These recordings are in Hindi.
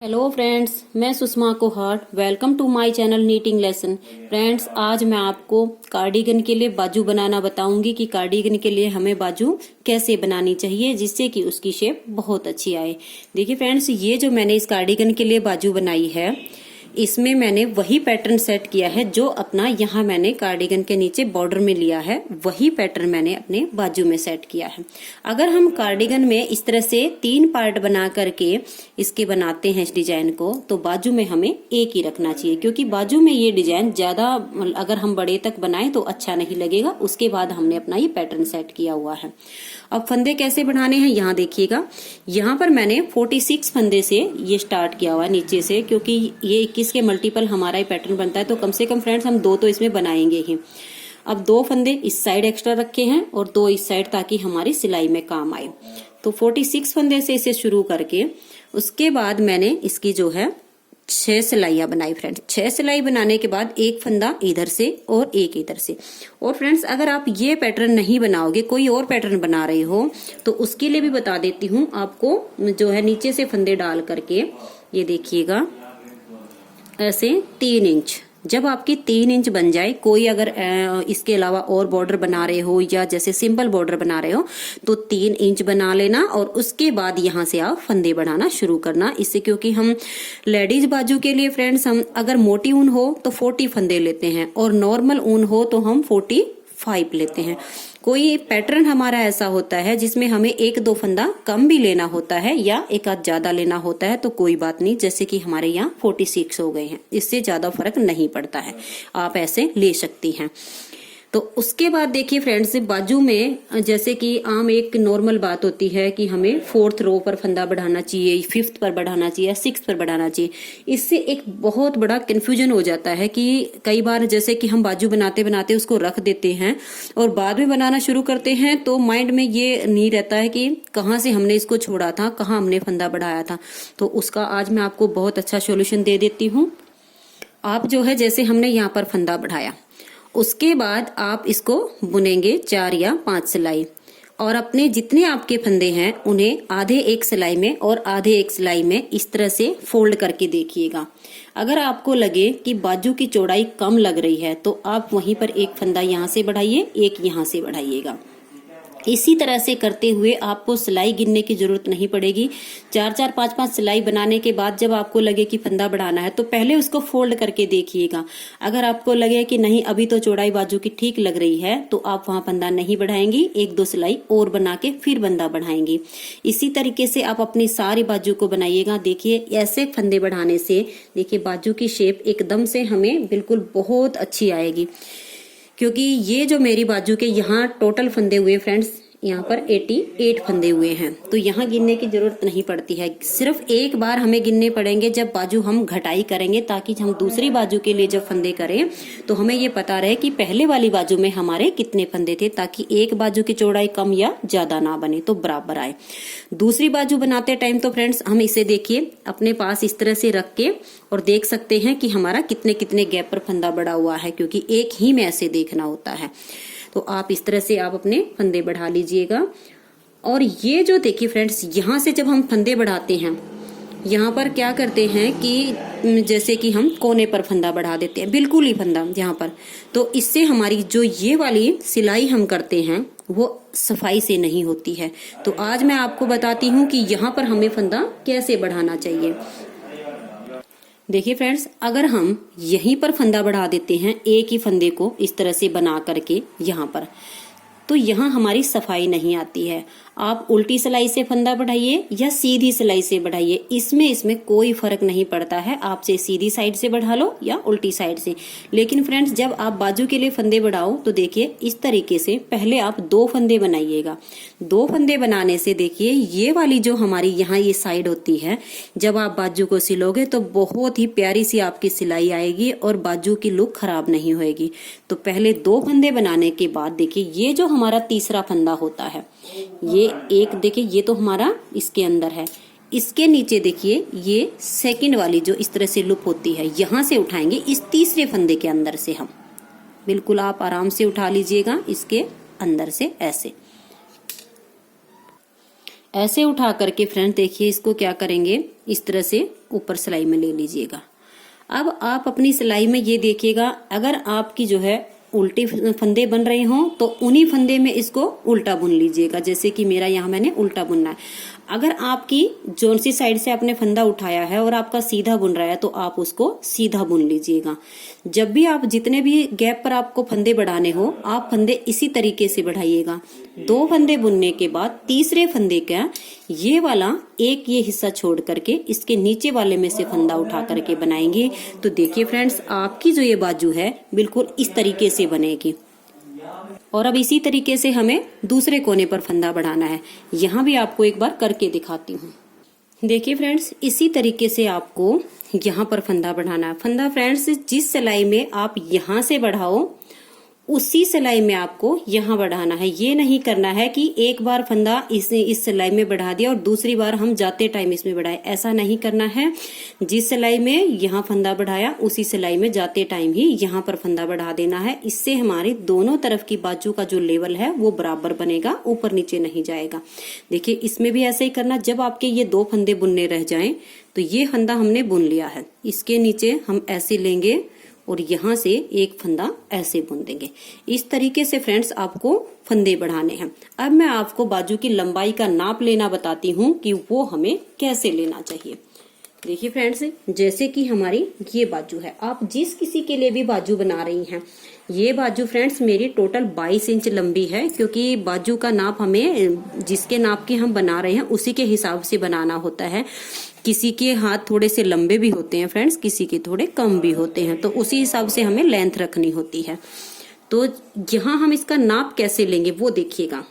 हेलो फ्रेंड्स, मैं Sushma Kohat. Welcome to my channel knitting lesson. Friends, आज मैं आपको कार्डिगन के लिए बाजू बनाना बताऊंगी कि कार्डिगन के लिए हमें बाजू कैसे बनानी चाहिए जिससे कि उसकी शेप बहुत अच्छी आए। देखिए फ्रेंड्स, ये जो मैंने इस कार्डिगन के लिए बाजू बनाई है, इसमें मैंने वही पैटर्न सेट किया है जो अपना यहाँ मैंने कार्डिगन के नीचे बॉर्डर में लिया है, वही पैटर्न मैंने अपने बाजू में सेट किया है। अगर हम कार्डिगन में इस तरह से 3 पार्ट बना करके इसके बनाते हैं इस डिजाइन को, तो बाजू में हमें एक ही रखना चाहिए, क्योंकि बाजू में ये डिजाइन ज्यादा अगर हम बड़े तक बनाएं तो अच्छा नहीं लगेगा। उसके बाद हमने अपना ये पैटर्न सेट किया हुआ है। अब फंदे कैसे बढ़ाने हैं यहाँ देखिएगा। यहाँ पर मैंने 46 फंदे से ये स्टार्ट किया हुआ है नीचे से, क्योंकि ये 21 के मल्टीपल हमारा ही पैटर्न बनता है, तो कम से कम फ्रेंड्स हम 2 तो इसमें बनाएंगे ही। अब 2 फंदे इस साइड एक्स्ट्रा रखे हैं और 2 इस साइड, ताकि हमारी सिलाई में काम आए। तो 46 फंदे से इसे शुरू करके उसके बाद मैंने इसकी जो है 6 सिलाइयां बनाई फ्रेंड्स। 6 सिलाई बनाने के बाद एक फंदा इधर से और एक इधर से। और फ्रेंड्स, अगर आप ये पैटर्न नहीं बनाओगे, कोई और पैटर्न बना रहे हो, तो उसके लिए भी बता देती हूँ आपको। जो है नीचे से फंदे डाल करके ये देखिएगा, ऐसे 3 इंच, जब आपकी 3 इंच बन जाए, कोई अगर इसके अलावा और बॉर्डर बना रहे हो या जैसे सिंपल बॉर्डर बना रहे हो तो 3 इंच बना लेना, और उसके बाद यहाँ से आप फंदे बढ़ाना शुरू करना। इससे क्योंकि हम लेडीज बाजू के लिए फ्रेंड्स, हम अगर मोटी ऊन हो तो 40 फंदे लेते हैं और नॉर्मल ऊन हो तो हम 45 लेते हैं। कोई पैटर्न हमारा ऐसा होता है जिसमें हमें 1-2 फंदा कम भी लेना होता है या एक आध ज्यादा लेना होता है, तो कोई बात नहीं। जैसे कि हमारे यहाँ 46 हो गए हैं, इससे ज्यादा फर्क नहीं पड़ता है, आप ऐसे ले सकती हैं। तो उसके बाद देखिए फ्रेंड्स, बाजू में जैसे कि आम एक नॉर्मल बात होती है कि हमें 4th रो पर फंदा बढ़ाना चाहिए, 5th पर बढ़ाना चाहिए, 6th पर बढ़ाना चाहिए। इससे एक बहुत बड़ा कंफ्यूजन हो जाता है कि कई बार जैसे कि हम बाजू बनाते बनाते उसको रख देते हैं और बाद में बनाना शुरू करते हैं, तो माइंड में ये नहीं रहता है कि कहाँ से हमने इसको छोड़ा था, कहाँ हमने फंदा बढ़ाया था। तो उसका आज मैं आपको बहुत अच्छा सोल्यूशन दे देती हूँ। आप जो है, जैसे हमने यहाँ पर फंदा बढ़ाया, उसके बाद आप इसको बुनेंगे 4 या 5 सिलाई, और अपने जितने आपके फंदे हैं उन्हें आधे एक सिलाई में और आधे एक सिलाई में इस तरह से फोल्ड करके देखिएगा। अगर आपको लगे कि बाजू की चौड़ाई कम लग रही है तो आप वहीं पर एक फंदा यहाँ से बढ़ाइए, एक यहाँ से बढ़ाइएगा। इसी तरह से करते हुए आपको सिलाई गिनने की जरूरत नहीं पड़ेगी। 4-4, 5-5 सिलाई बनाने के बाद जब आपको लगे कि फंदा बढ़ाना है तो पहले उसको फोल्ड करके देखिएगा। अगर आपको लगे कि नहीं, अभी तो चौड़ाई बाजू की ठीक लग रही है, तो आप वहां फंदा नहीं बढ़ाएंगी, 1-2 सिलाई और बना के फिर फंदा बढ़ाएंगी। इसी तरीके से आप अपनी सारी बाजू को बनाइएगा। देखिए, ऐसे फंदे बढ़ाने से देखिए बाजू की शेप एकदम से हमें बिल्कुल बहुत अच्छी आएगी। क्योंकि ये जो मेरी बाजू के यहाँ टोटल फंदे हुए फ्रेंड्स, यहाँ पर 88 फंदे हुए हैं, तो यहाँ गिनने की जरूरत नहीं पड़ती है। सिर्फ एक बार हमें गिनने पड़ेंगे जब बाजू हम घटाई करेंगे, ताकि हम दूसरी बाजू के लिए जब फंदे करें तो हमें ये पता रहे कि पहले वाली बाजू में हमारे कितने फंदे थे, ताकि एक बाजू की चौड़ाई कम या ज्यादा ना बने, तो बराबर आए। दूसरी बाजू बनाते टाइम तो फ्रेंड्स हम इसे देखिए अपने पास इस तरह से रख के और देख सकते हैं कि हमारा कितने कितने गैप पर फंदा बढ़ा हुआ है, क्योंकि एक ही में ऐसे देखना होता है। तो आप इस तरह से आप अपने फंदे बढ़ा लीजिएगा। और ये जो देखिए फ्रेंड्स, यहाँ से जब हम फंदे बढ़ाते हैं, यहाँ पर क्या करते हैं कि जैसे कि हम कोने पर फंदा बढ़ा देते हैं, बिल्कुल ही फंदा यहाँ पर, तो इससे हमारी जो ये वाली सिलाई हम करते हैं वो सफाई से नहीं होती है। तो आज मैं आपको बताती हूँ कि यहाँ पर हमें फंदा कैसे बढ़ाना चाहिए। देखिए फ्रेंड्स, अगर हम यहीं पर फंदा बढ़ा देते हैं, एक ही फंदे को इस तरह से बना करके यहाँ पर, तो यहाँ हमारी सफाई नहीं आती है। आप उल्टी सिलाई से फंदा बढ़ाइए या सीधी सिलाई से बढ़ाइए, इसमें कोई फर्क नहीं पड़ता है। आप से सीधी साइड से बढ़ा लो या उल्टी साइड से। लेकिन फ्रेंड्स, जब आप बाजू के लिए फंदे बढ़ाओ तो देखिए इस तरीके से पहले आप 2 फंदे बनाइएगा। 2 फंदे बनाने से देखिए ये वाली जो हमारी यहाँ ये साइड होती है, जब आप बाजू को सिलोगे तो बहुत ही प्यारी सी आपकी सिलाई आएगी और बाजू की लुक खराब नहीं होएगी। तो पहले 2 फंदे बनाने के बाद देखिए ये जो हमारा तीसरा फंदा होता है, ये एक देखिए, ये तो हमारा इसके अंदर है, इसके नीचे देखिए ये सेकंड वाली जो इस तरह से लुप होती है, यहां से उठाएंगे इस तीसरे फंदे के अंदर से हम, बिल्कुल आप आराम से उठा लीजिएगा इसके अंदर से, ऐसे उठा करके फ्रेंड देखिए इसको क्या करेंगे, इस तरह से ऊपर सिलाई में ले लीजिएगा। अब आप अपनी सिलाई में ये देखिएगा, अगर आपकी जो है उल्टे फंदे बन रहे हो तो उन्हीं फंदे में इसको उल्टा बुन लीजिएगा। जैसे कि मेरा यहाँ मैंने उल्टा बुनना है। अगर आपकी जोन सी साइड से आपने फंदा उठाया है और आपका सीधा बुन रहा है तो आप उसको सीधा बुन लीजिएगा। जब भी आप जितने भी गैप पर आपको फंदे बढ़ाने हो, आप फंदे इसी तरीके से बढ़ाइएगा। 2 फंदे बुनने के बाद तीसरे फंदे का ये वाला एक ये हिस्सा छोड़ करके इसके नीचे वाले में से फंदा उठा करके बनाएंगे तो देखिए फ्रेंड्स, आपकी जो ये बाजू है बिल्कुल इस तरीके से बनेगी। और अब इसी तरीके से हमें दूसरे कोने पर फंदा बढ़ाना है। यहाँ भी आपको एक बार करके दिखाती हूँ। देखिए फ्रेंड्स, इसी तरीके से आपको यहाँ पर फंदा बढ़ाना है। फंदा फ्रेंड्स जिस सिलाई में आप यहाँ से बढ़ाओ उसी सिलाई में आपको यहाँ बढ़ाना है। ये नहीं करना है कि एक बार फंदा इस सिलाई में बढ़ा दिया और दूसरी बार हम जाते टाइम इसमें बढ़ाए, ऐसा नहीं करना है। जिस सिलाई में यहाँ फंदा बढ़ाया उसी सिलाई में जाते टाइम ही यहाँ पर फंदा बढ़ा देना है। इससे हमारी दोनों तरफ की बाजू का जो लेवल है वो बराबर बनेगा, ऊपर नीचे नहीं जाएगा। देखिए इसमें भी ऐसे ही करना। जब आपके ये 2 फंदे बुनने रह जाएं तो ये फंदा हमने बुन लिया है, इसके नीचे हम ऐसे लेंगे और यहाँ से एक फंदा ऐसे बुन देंगे। इस तरीके से फ्रेंड्स आपको फंदे बढ़ाने हैं। अब मैं आपको बाजू की लंबाई का नाप लेना बताती हूँ कि वो हमें कैसे लेना चाहिए। देखिए फ्रेंड्स, जैसे कि हमारी ये बाजू है, आप जिस किसी के लिए भी बाजू बना रही हैं, ये बाजू फ्रेंड्स मेरी टोटल 22 इंच लंबी है, क्योंकि बाजू का नाप हमें जिसके नाप की हम बना रहे हैं उसी के हिसाब से बनाना होता है। किसी के हाथ थोड़े से लंबे भी होते हैं फ्रेंड्स, किसी के थोड़े कम भी होते हैं, तो उसी हिसाब से हमें लेंथ रखनी होती है। तो यहाँ हम इसका नाप कैसे लेंगे वो देखिएगा।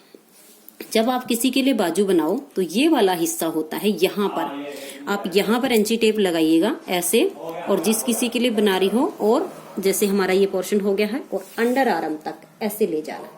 जब आप किसी के लिए बाजू बनाओ तो ये वाला हिस्सा होता है, यहाँ पर आप यहाँ पर इंची टेप लगाइएगा ऐसे, और जिस किसी के लिए बना रही हो, और जैसे हमारा ये पोर्शन हो गया है और अंडर आर्म तक ऐसे ले जाना।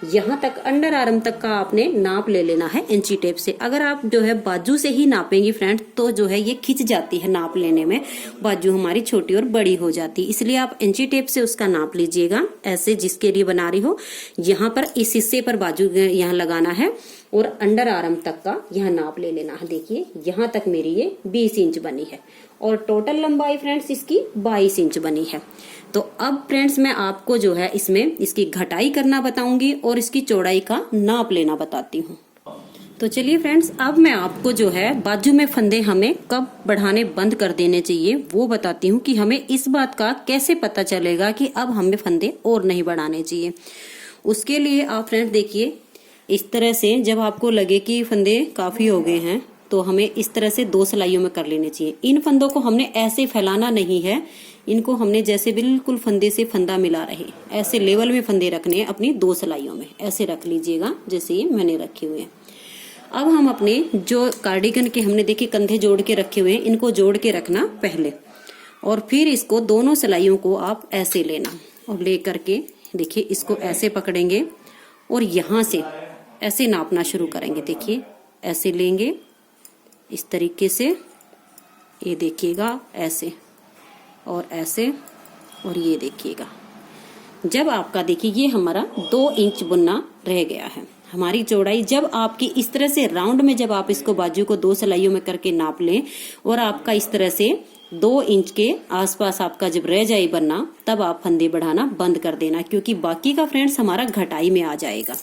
यहाँ तक अंडर आर्म तक का आपने नाप ले लेना है इंची टेप से। अगर आप जो है बाजू से ही नापेंगी फ्रेंड्स तो जो है ये खिंच जाती है, नाप लेने में बाजू हमारी छोटी और बड़ी हो जाती है। इसलिए आप इंची टेप से उसका नाप लीजिएगा ऐसे, जिसके लिए बना रही हो। यहाँ पर इस हिस्से पर बाजू यहाँ लगाना है और अंडर आर्म तक का यहाँ नाप ले लेना है। देखिए यहाँ तक मेरी ये 20 इंच बनी है और टोटल लंबाई फ्रेंड्स इसकी 22 इंच बनी है। तो अब फ्रेंड्स मैं आपको जो है इसमें इसकी घटाई करना बताऊंगी और इसकी चौड़ाई का नाप लेना बताती हूँ। तो चलिए फ्रेंड्स, अब मैं आपको जो है बाजू में फंदे हमें कब बढ़ाने बंद कर देने चाहिए वो बताती हूँ, कि हमें इस बात का कैसे पता चलेगा कि अब हमें फंदे और नहीं बढ़ाने चाहिए। उसके लिए आप फ्रेंड्स देखिए, इस तरह से जब आपको लगे कि फंदे काफी हो गए हैं तो हमें इस तरह से 2 सिलाइयों में कर लेने चाहिए। इन फंदों को हमने ऐसे फैलाना नहीं है, इनको हमने जैसे बिल्कुल फंदे से फंदा मिला रहे ऐसे लेवल में फंदे रखने हैं अपनी 2 सिलाइयों में। ऐसे रख लीजिएगा जैसे ये मैंने रखे हुए हैं। अब हम अपने जो कार्डिगन के हमने देखिए कंधे जोड़ के रखे हुए हैं, इनको जोड़ के रखना पहले, और फिर इसको दोनों सिलाइयों को आप ऐसे लेना और ले करके देखिए इसको ऐसे पकड़ेंगे और यहाँ से ऐसे नापना शुरू करेंगे। देखिए ऐसे लेंगे इस तरीके से, ये देखिएगा ऐसे और ऐसे, और ये देखिएगा। जब आपका देखिए ये हमारा 2 इंच बुनना रह गया है, हमारी चौड़ाई जब आपकी इस तरह से राउंड में जब आप इसको बाजू को 2 सिलाइयों में करके नाप लें और आपका इस तरह से 2 इंच के आसपास आपका जब रह जाए बनना, तब आप फंदे बढ़ाना बंद कर देना, क्योंकि बाकी का फ्रेंड्स हमारा घटाई में आ जाएगा।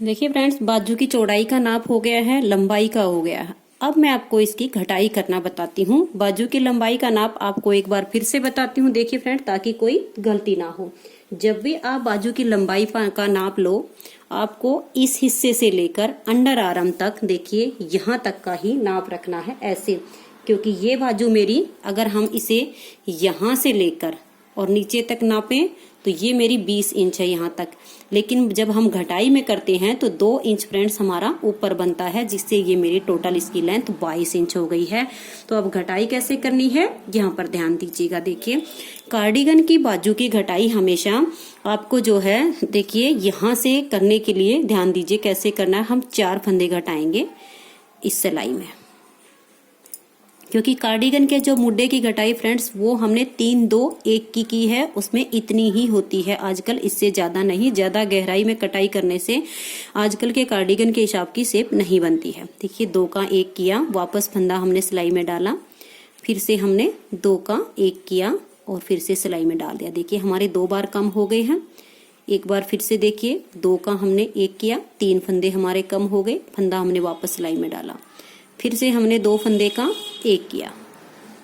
देखिए फ्रेंड्स, बाजू की चौड़ाई का नाप हो गया है, लंबाई का हो गया है। अब मैं आपको इसकी घटाई करना बताती हूँ। बाजू की लंबाई का नाप आपको एक बार फिर से बताती हूँ, देखिए फ्रेंड, ताकि कोई गलती ना हो। जब भी आप बाजू की लंबाई का नाप लो, आपको इस हिस्से से लेकर अंडर आर्म तक देखिए यहाँ तक का ही नाप रखना है ऐसे, क्योंकि ये बाजू मेरी अगर हम इसे यहाँ से लेकर और नीचे तक नापें तो ये मेरी 20 इंच है यहाँ तक, लेकिन जब हम घटाई में करते हैं तो 2 इंच फ्रेंड्स हमारा ऊपर बनता है, जिससे ये मेरी टोटल इसकी लेंथ 22 इंच हो गई है। तो अब घटाई कैसे करनी है यहाँ पर ध्यान दीजिएगा। देखिए कार्डिगन की बाजू की घटाई हमेशा आपको जो है देखिए यहाँ से करने के लिए ध्यान दीजिए कैसे करना है। हम 4 फंदे घटाएंगे इस सिलाई में, क्योंकि कार्डिगन के जो मुड्डे की घटाई फ्रेंड्स वो हमने 3 2 1 की है, उसमें इतनी ही होती है आजकल, इससे ज्यादा नहीं। ज्यादा गहराई में कटाई करने से आजकल के कार्डिगन के हिसाब की शेप नहीं बनती है। देखिए 2 का 1 किया, वापस फंदा हमने सिलाई में डाला फिर से हमने 2 का 1 किया और फिर से सिलाई में डाल दिया। देखिए हमारे 2 बार कम हो गए हैं। एक बार फिर से देखिए 2 का हमने 1 किया, 3 फंदे हमारे कम हो गए, फंदा हमने वापस सिलाई में डाला। फिर से हमने 2 फंदे का 1 किया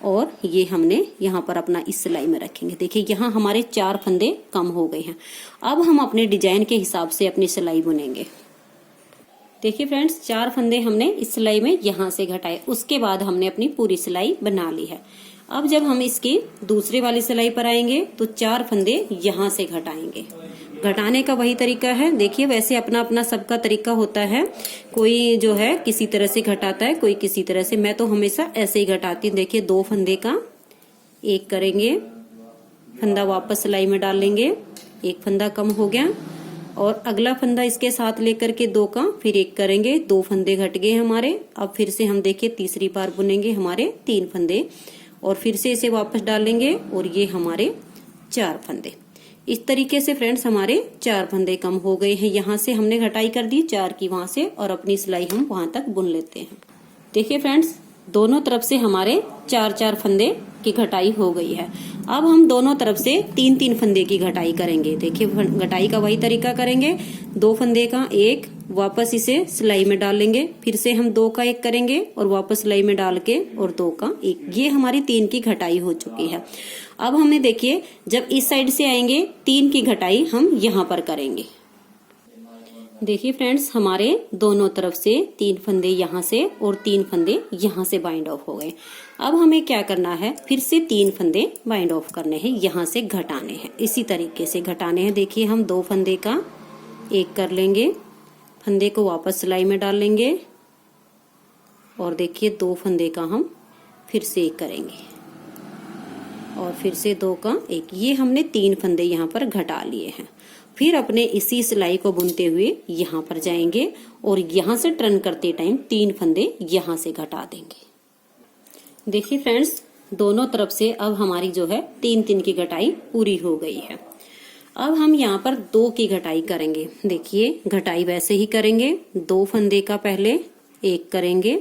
और ये हमने यहाँ पर अपना इस सिलाई में रखेंगे। देखिए यहाँ हमारे 4 फंदे कम हो गए हैं। अब हम अपने डिजाइन के हिसाब से अपनी सिलाई बुनेंगे। देखिए फ्रेंड्स 4 फंदे हमने इस सिलाई में यहाँ से घटाए, उसके बाद हमने अपनी पूरी सिलाई बना ली है। अब जब हम इसकी दूसरे वाली सिलाई पर आएंगे तो 4 फंदे यहाँ से घटाएंगे। घटाने का वही तरीका है। देखिए वैसे अपना अपना सबका तरीका होता है, कोई जो है किसी तरह से घटाता है, कोई किसी तरह से। मैं तो हमेशा ऐसे ही घटाती हूँ। देखिए 2 फंदे का 1 करेंगे, फंदा वापस सिलाई में डाल लेंगे, 1 फंदा कम हो गया और अगला फंदा इसके साथ लेकर के 2 का फिर 1 करेंगे, 2 फंदे घट गए हमारे। अब फिर से हम देखिए तीसरी बार बुनेंगे हमारे 3 फंदे और फिर से इसे वापस डालेंगे और ये हमारे 4 फंदे। इस तरीके से फ्रेंड्स हमारे 4 फंदे कम हो गए हैं। यहाँ से हमने घटाई कर दी 4 की वहां से और अपनी सिलाई हम वहां तक बुन लेते हैं। देखिए फ्रेंड्स दोनों तरफ से हमारे 4-4 फंदे की घटाई हो गई है। अब हम दोनों तरफ से 3-3 फंदे की घटाई करेंगे। देखिए घटाई का वही तरीका करेंगे, 2 फंदे का 1 वापस इसे सिलाई में डाल लेंगे, फिर से हम 2 का 1 करेंगे और वापस सिलाई में डाल के और 2 का 1। ये हमारी 3 की घटाई हो चुकी है। अब हमें देखिए जब इस साइड से आएंगे 3 की घटाई हम यहाँ पर करेंगे। देखिए फ्रेंड्स हमारे दोनों तरफ से 3 फंदे यहाँ से और 3 फंदे यहाँ से बाइंड ऑफ हो गए। अब हमें क्या करना है, फिर से 3 फंदे बाइंड ऑफ करने हैं, यहाँ से घटाने हैं, इसी तरीके से घटाने हैं। देखिए हम 2 फंदे का 1 कर लेंगे, फंदे को वापस सिलाई में डाल लेंगे और देखिए 2 फंदे का हम फिर से 1 करेंगे और फिर से 2 का 1। ये हमने 3 फंदे यहाँ पर घटा लिए हैं। फिर अपने इसी सिलाई को बुनते हुए यहाँ पर जाएंगे और यहाँ से टर्न करते टाइम 3 फंदे यहाँ से घटा देंगे। देखिए फ्रेंड्स दोनों तरफ से अब हमारी जो है 3-3 की घटाई पूरी हो गई है। अब हम यहाँ पर 2 की घटाई करेंगे। देखिए घटाई वैसे ही करेंगे, 2 फंदे का पहले 1 करेंगे,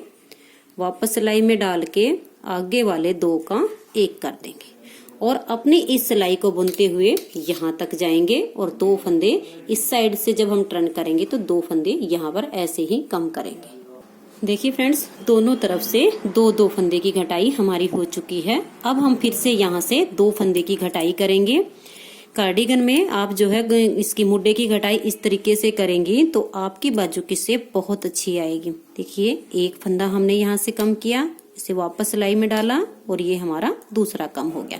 वापस सिलाई में डाल के आगे वाले 2 का 1 कर देंगे और अपनी इस सिलाई को बुनते हुए यहाँ तक जाएंगे और 2 फंदे इस साइड से जब हम टर्न करेंगे तो 2 फंदे यहाँ पर ऐसे ही कम करेंगे। देखिए फ्रेंड्स दोनों तरफ से 2-2 फंदे की घटाई हमारी हो चुकी है। अब हम फिर से यहाँ से 2 फंदे की घटाई करेंगे। कार्डिगन में आप जो है इसकी मुड्डे की घटाई इस तरीके से करेंगी तो आपकी बाजू की शेप बहुत अच्छी आएगी। देखिए 1 फंदा हमने यहाँ से कम किया, इसे वापस सिलाई में डाला और ये हमारा दूसरा कम हो गया।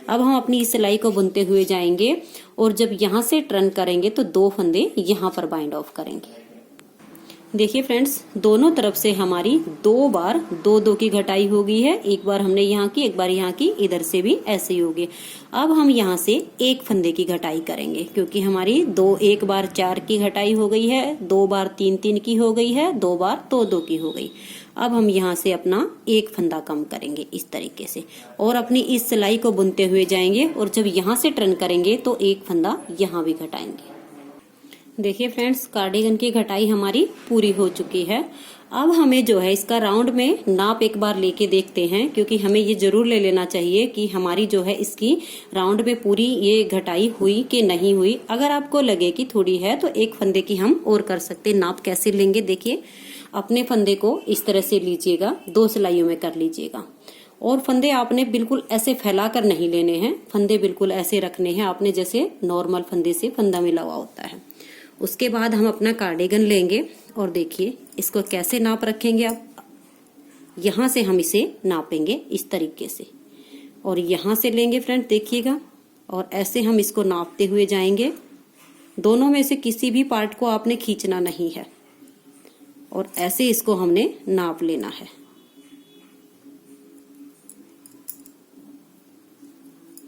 अब हम अपनी इस सिलाई को बुनते हुए जाएंगे और जब यहाँ से टर्न करेंगे तो 2 फंदे यहाँ पर बाइंड ऑफ करेंगे। देखिए फ्रेंड्स दोनों तरफ से हमारी 2 बार 2-2 की घटाई हो गई है। एक बार हमने यहाँ की, एक बार यहाँ की, इधर से भी ऐसे ही होगी। अब हम यहाँ से 1 फंदे की घटाई करेंगे क्योंकि हमारी 1 बार 4 की घटाई हो गई है, 2 बार 3-3 की हो गई है, 2 बार 2-2 की हो गई। अब हम यहाँ से अपना 1 फंदा कम करेंगे इस तरीके से और अपनी इस सिलाई को बुनते हुए जाएंगे और जब यहाँ से टर्न करेंगे तो 1 फंदा यहाँ भी घटाएंगे। देखिए फ्रेंड्स कार्डिगन की घटाई हमारी पूरी हो चुकी है। अब हमें जो है इसका राउंड में नाप एक बार लेके देखते हैं क्योंकि हमें ये जरूर ले लेना चाहिए कि हमारी जो है इसकी राउंड में पूरी ये घटाई हुई कि नहीं हुई। अगर आपको लगे कि थोड़ी है तो 1 फंदे की हम और कर सकते। नाप कैसे लेंगे, देखिए अपने फंदे को इस तरह से लीजिएगा, 2 सिलाइयों में कर लीजिएगा और फंदे आपने बिल्कुल ऐसे फैला कर नहीं लेने हैं, फंदे बिल्कुल ऐसे रखने हैं आपने जैसे नॉर्मल फंदे से फंदा मिला हुआ होता है। उसके बाद हम अपना कार्डिगन लेंगे और देखिए इसको कैसे नाप रखेंगे। आप यहाँ से हम इसे नापेंगे इस तरीके से और यहाँ से लेंगे फ्रेंड देखिएगा और ऐसे हम इसको नापते हुए जाएंगे। दोनों में से किसी भी पार्ट को आपने खींचना नहीं है और ऐसे इसको हमने नाप लेना है।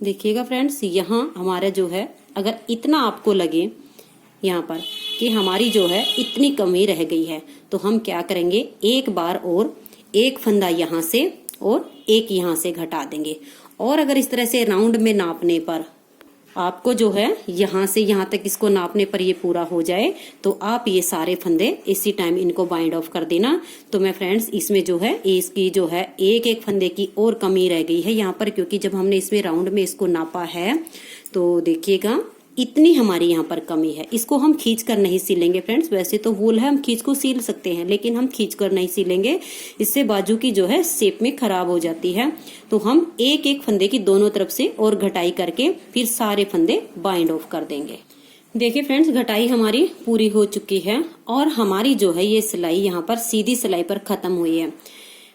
देखिएगा फ्रेंड्स यहाँ हमारा जो है अगर इतना आपको लगे यहाँ पर कि हमारी जो है इतनी कमी रह गई है तो हम क्या करेंगे, 1 बार और 1 फंदा यहाँ से और 1 यहाँ से घटा देंगे। और अगर इस तरह से राउंड में नापने पर आपको जो है यहाँ से यहाँ तक इसको नापने पर ये पूरा हो जाए तो आप ये सारे फंदे इसी टाइम इनको बाइंड ऑफ कर देना। तो मैं फ्रेंड्स इसमें जो है इसकी जो है एक फंदे की और कमी रह गई है यहाँ पर, क्योंकि जब हमने इसमें राउंड में इसको नापा है तो देखिएगा इतनी हमारी यहाँ पर कमी है। इसको हम खींच कर नहीं सिलेंगे फ्रेंड्स, वैसे तो वूल है हम खींच को सिल सकते हैं, लेकिन हम खींच कर नहीं सिलेंगे, इससे बाजू की जो है शेप में खराब हो जाती है। तो हम एक फंदे की दोनों तरफ से और घटाई करके फिर सारे फंदे बाइंड ऑफ कर देंगे। देखिए फ्रेंड्स घटाई हमारी पूरी हो चुकी है और हमारी जो है ये सिलाई यहाँ पर सीधी सिलाई पर खत्म हुई है।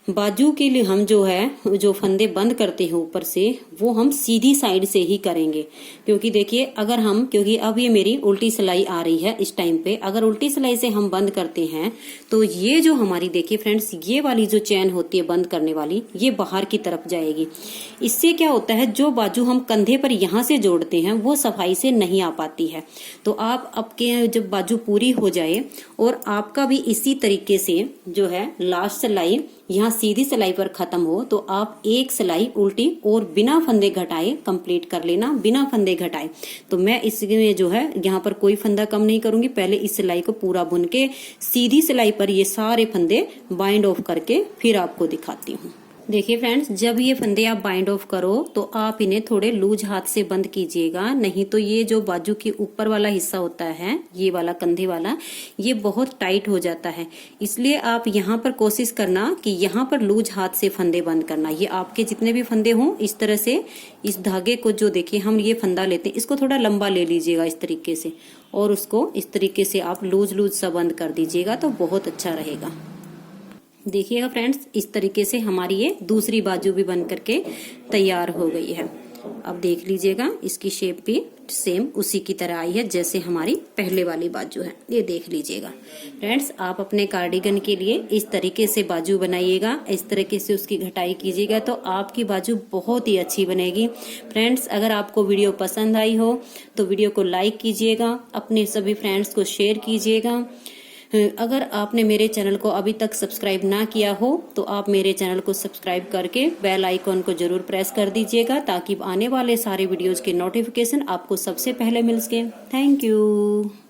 बाजू के लिए हम जो है जो फंदे बंद करते हैं ऊपर से वो हम सीधी साइड से ही करेंगे, क्योंकि देखिए अगर हम क्योंकि अब ये मेरी उल्टी सिलाई आ रही है इस टाइम पे, अगर उल्टी सिलाई से हम बंद करते हैं तो ये जो हमारी देखिए फ्रेंड्स ये वाली जो चैन होती है बंद करने वाली ये बाहर की तरफ जाएगी। इससे क्या होता है जो बाजू हम कंधे पर यहाँ से जोड़ते हैं वो सफाई से नहीं आ पाती है। तो आप आपके जब बाजू पूरी हो जाए और आपका भी इसी तरीके से जो है लास्ट सिलाई यहाँ सीधी सिलाई पर खत्म हो तो आप एक सिलाई उल्टी और बिना फंदे घटाए कंप्लीट कर लेना, बिना फंदे घटाए। तो मैं इसमें जो है यहाँ पर कोई फंदा कम नहीं करूंगी, पहले इस सिलाई को पूरा बुन के सीधी सिलाई पर ये सारे फंदे बाइंड ऑफ करके फिर आपको दिखाती हूँ। देखिए फ्रेंड्स जब ये फंदे आप बाइंड ऑफ करो तो आप इन्हें थोड़े लूज हाथ से बंद कीजिएगा, नहीं तो ये जो बाजू के ऊपर वाला हिस्सा होता है ये वाला कंधे वाला ये बहुत टाइट हो जाता है। इसलिए आप यहाँ पर कोशिश करना कि यहाँ पर लूज हाथ से फंदे बंद करना। ये आपके जितने भी फंदे हों इस तरह से इस धागे को जो देखिए हम ये फंदा लेते हैं इसको थोड़ा लंबा ले लीजिएगा इस तरीके से और उसको इस तरीके से आप लूज सा बंद कर दीजिएगा तो बहुत अच्छा रहेगा। देखिएगा फ्रेंड्स इस तरीके से हमारी ये दूसरी बाजू भी बन करके तैयार हो गई है। अब देख लीजिएगा इसकी शेप भी सेम उसी की तरह आई है जैसे हमारी पहले वाली बाजू है। ये देख लीजिएगा फ्रेंड्स आप अपने कार्डिगन के लिए इस तरीके से बाजू बनाइएगा, इस तरीके से उसकी घटाई कीजिएगा तो आपकी बाजू बहुत ही अच्छी बनेगी। फ्रेंड्स अगर आपको वीडियो पसंद आई हो तो वीडियो को लाइक कीजिएगा, अपने सभी फ्रेंड्स को शेयर कीजिएगा। अगर आपने मेरे चैनल को अभी तक सब्सक्राइब ना किया हो तो आप मेरे चैनल को सब्सक्राइब करके बेल आइकॉन को जरूर प्रेस कर दीजिएगा ताकि आने वाले सारे वीडियोस के नोटिफिकेशन आपको सबसे पहले मिल सके। Thank you.